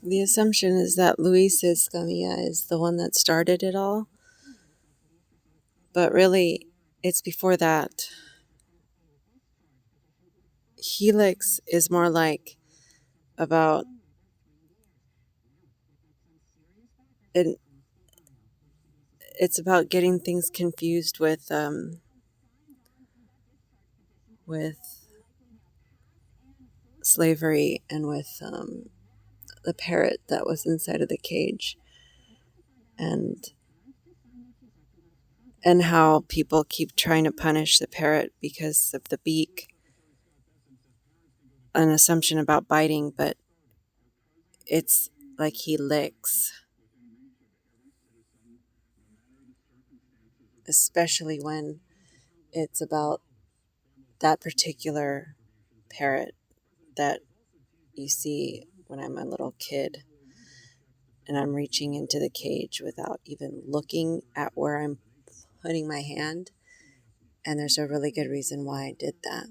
The assumption is that Luis Escamilla is the one that started it all, but really, it's before that. Helix is more like about it. It's about getting things confused with slavery and with the parrot that was inside of the cage, and how people keep trying to punish the parrot because of the beak, an assumption about biting, but it's like he licks, especially when it's about that particular parrot that you see when I'm a little kid and I'm reaching into the cage without even looking at where I'm putting my hand. And there's a really good reason why I did that.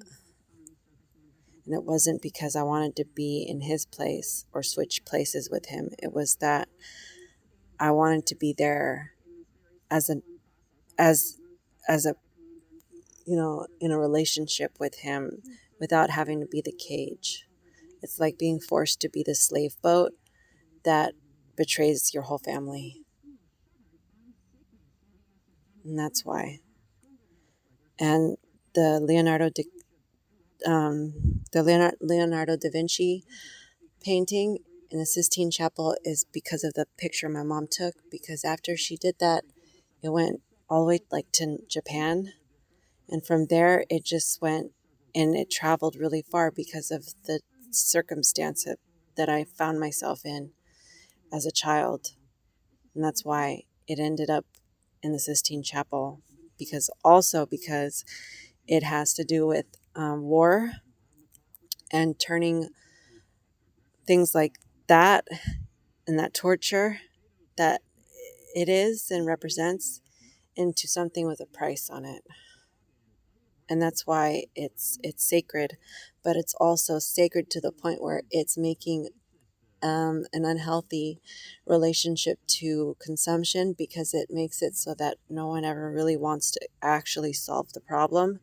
And it wasn't because I wanted to be in his place or switch places with him. It was that I wanted to be there as a as as a in a relationship with him without having to be the cage. It's like being forced to be the slave boat that betrays your whole family. And that's why. And the Leonardo da Vinci painting in the Sistine Chapel is because of the picture my mom took. Because after she did that, it went all the way like to Japan, and from there it just went and it traveled really far because of the circumstance that I found myself in as a child, and that's why it ended up in the Sistine Chapel. Because it has to do with war and turning things like that and that torture that it is and represents into something with a price on it. And that's why it's sacred, but it's also sacred to the point where it's making an unhealthy relationship to consumption, because it makes it so that no one ever really wants to actually solve the problem,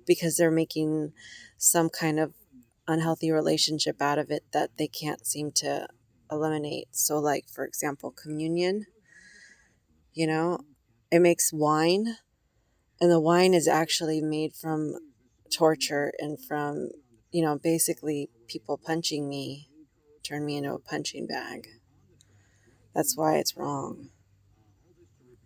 because they're making some kind of unhealthy relationship out of it that they can't seem to eliminate. So, like, for example, communion, you know, it makes wine, and the wine is actually made from torture and from, basically people punching me, turn me into a punching bag. That's why it's wrong.